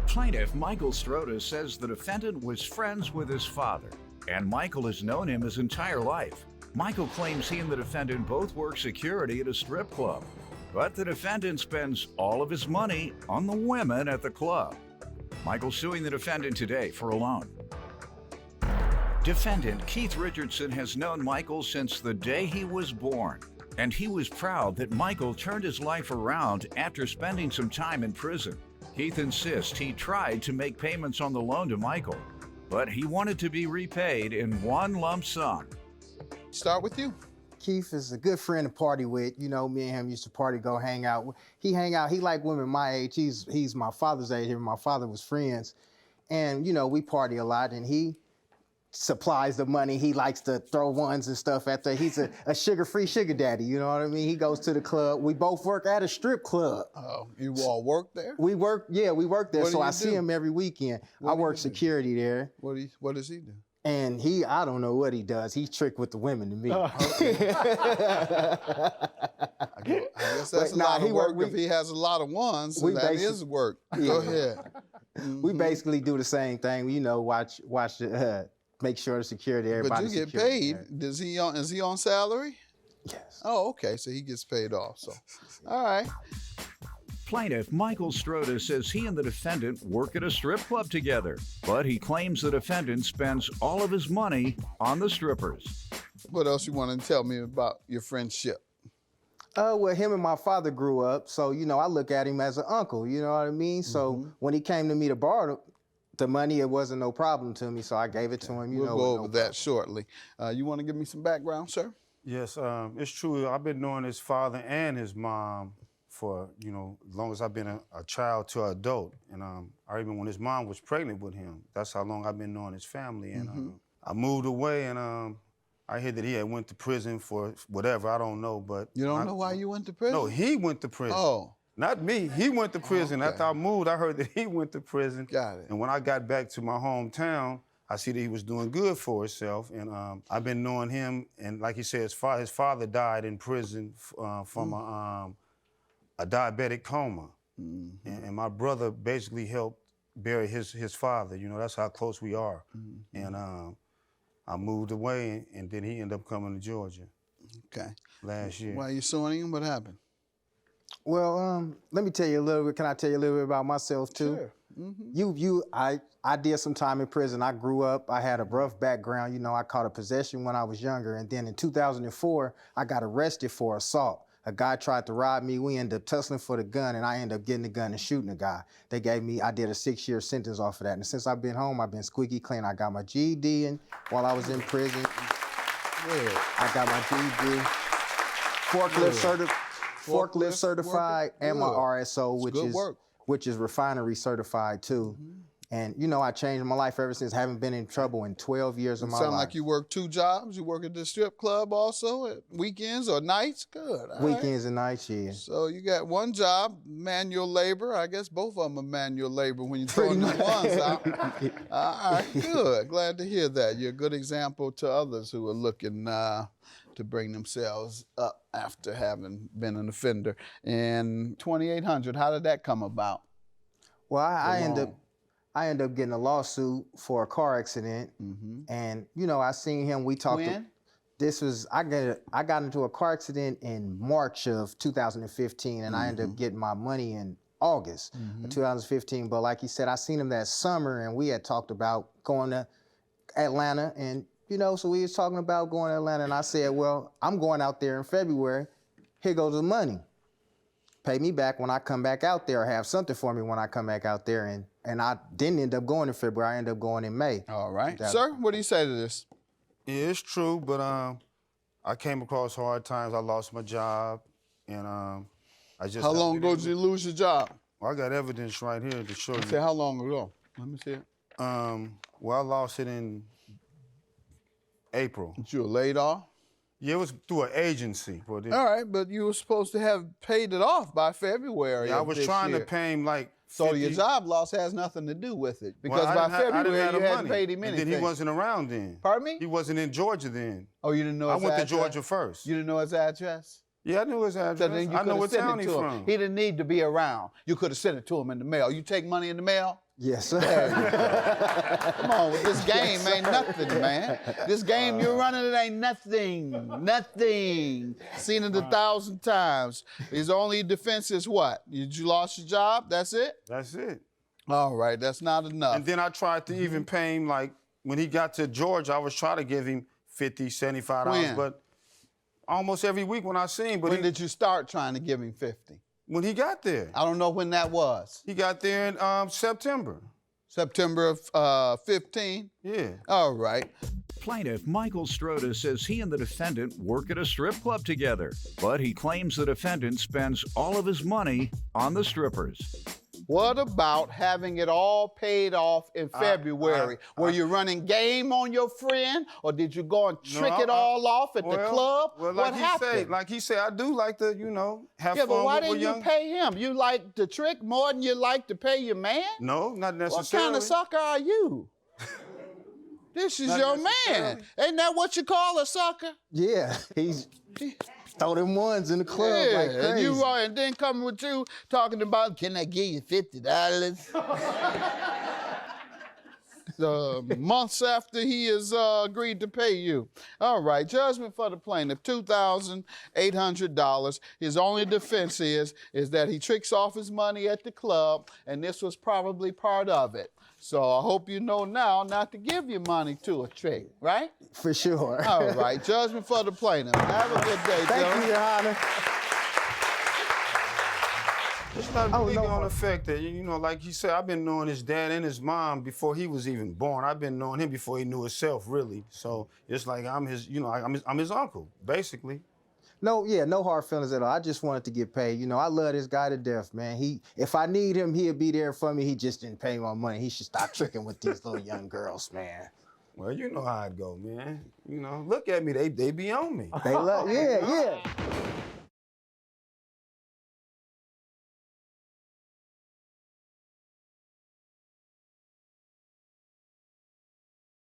Plaintiff Michael Stroda says the defendant was friends with his father, and Michael has known him his entire life. Michael claims he and the defendant both work security at a strip club, but the defendant spends all of his money on the women at the club. Michael's suing the defendant today for a loan. Defendant Keith Richardson has known Michael since the day he was born, and he was proud that Michael turned his life around after spending some time in prison. Keith insists he tried to make payments on the loan to Michael, but he wanted to be repaid in one lump sum. Start with you. Keith is a good friend to party with. You know, me and him used to party, go hang out. He like women my age. He's my father's age. Him and my father was friends. And, you know, we party a lot, and he supplies the money. He likes to throw ones and stuff at the, he's a sugar-free sugar daddy, you know what I mean? He goes to the club. We both work at a strip club. Oh, you all work there? We work there, What so do I you see do? him every weekend. What I do work you do? security there. What does he do? And I don't know what he does. He's tricked with the women to me. Okay. I guess that's a lot of work if he has a lot of ones. That is work. Go ahead. We basically do the same thing. You know, watch the, make sure the security, everybody's But you get security. paid. Is he on salary? Yes. Oh, okay. So he gets paid off. So, all right. Plaintiff Michael Stroda says he and the defendant work at a strip club together, but he claims the defendant spends all of his money on the strippers. What else you want to tell me about your friendship? Well, him and my father grew up, so, you know, I look at him as an uncle, you know what I mean? So when he came to me to borrow the money, it wasn't no problem to me, so I gave it to him, We'll go over that shortly. You want to give me some background, sir? Yes, it's true. I've been knowing his father and his mom for, you know, as long as I've been a child to an adult. And or even when his mom was pregnant with him, that's how long I've been knowing his family. And I moved away, and I heard that he had went to prison for whatever, I don't know, but... You don't know why you went to prison? No, he went to prison. Oh. Not me, he went to prison. Okay. After I moved, I heard that he went to prison. Got it. And when I got back to my hometown, I see that he was doing good for himself, and I've been knowing him, and like he said, his father died in prison from a diabetic coma. And my brother basically helped bury his father. You know, that's how close we are. And I moved away, and then he ended up coming to Georgia. Okay. Last year. Why are you suing him? What happened? Well, let me tell you a little bit. Can I tell you a little bit about myself too? Sure. I did some time in prison. I grew up. I had a rough background. You know, I caught a possession when I was younger, and then in 2004, I got arrested for assault. A guy tried to rob me. We ended up tussling for the gun, and I ended up getting the gun and shooting the guy. I did a 6-year sentence off of that. And since I've been home, I've been squeaky clean. I got my GED while I was in prison. Good. I got my GED, forklift certified, and my RSO, which is refinery certified too. And you know, I changed my life ever since. Haven't been in trouble in 12 years of my life. Sound like you work 2 jobs. You work at the strip club also at weekends or nights? Good. All Weekends and nights, yeah. So you got one job, manual labor. I guess both of them are manual labor when you're throwing the ones out. All right, good. Glad to hear that. You're a good example to others who are looking to bring themselves up after having been an offender. And 2800, how did that come about? Well, I ended up getting a lawsuit for a car accident, and you know, I seen him. We talked. When? I got into a car accident in March of 2015, and I ended up getting my money in August of 2015. But like he said, I seen him that summer, and we had talked about going to Atlanta, and you know, so we was talking about going to Atlanta, and I said, well, I'm going out there in February. Here goes the money. Pay me back when I come back out there, or have something for me when I come back out there. And I didn't end up going in February. I ended up going in May. All right. Sir, what do you say to this? Yeah, it's true, but I came across hard times. I lost my job, and I just... How long ago did you lose your job? Well, I got evidence right here to show you. Say how long ago? Let me see it. Well, I lost it in April. You were laid off? Yeah, it was through an agency. All right, but you were supposed to have paid it off by February. Yeah, I was trying to pay him like 50. So your job loss has nothing to do with it, because Well, by February you hadn't paid him And anything. then he wasn't around then. Pardon me? He wasn't in Georgia then. Oh, you didn't know his I went to address? Georgia first. You didn't know his address? Yeah, I knew his address. So then you I know could what have sent town it he's to him. from. He didn't need to be around. You could have sent it to him in the mail. You take money in the mail? Yes, sir. Come on, this game ain't nothing, man. This game you're running, it ain't nothing. Nothing. Seen it 1,000 times. His only defense is what? You lost your job? That's it? That's it. All right, that's not enough. And then I tried to even pay him, like, when he got to Georgia, I was trying to give him $50, $75, When? but almost every week when I see him. But When did you start trying to give him 50? when he got there. I don't know when that was. He got there in September. September of 15? Yeah. All right. Plaintiff Michael Stroda says he and the defendant work at a strip club together, but he claims the defendant spends all of his money on the strippers. What about having it all paid off in February? Were you running game on your friend, or did you go and trick it all off at the club? Well, what happened? Like he said, I do like to, have Yeah, fun but why with didn't you young... pay him? You like to trick more than you like to pay your man? No, not What necessarily. kind of sucker are you? This is Not your man. necessarily. Ain't that what you call a sucker? Yeah, he's throw them ones in the club like crazy. and you and then coming with you talking about, can I give you $50? Months after he has agreed to pay you. All right, judgment for the plaintiff, $2,800. His only defense is that he tricks off his money at the club, and this was probably part of it. So I hope you know now not to give your money to a trick, right? For sure. All right, judgment for the plaintiff. Have a good day, Thank Joe. you, Your Honor. It's not really gonna affect it. Like he said, I've been knowing his dad and his mom before he was even born. I've been knowing him before he knew himself, really. So it's like I'm his, I'm his uncle, basically. No hard feelings at all. I just wanted to get paid. I love this guy to death, man. If I need him, he'll be there for me. He just didn't pay my money. He should stop tricking with these little young girls, man. Well, you know how it go, man. Look at me. They be on me. They love, yeah.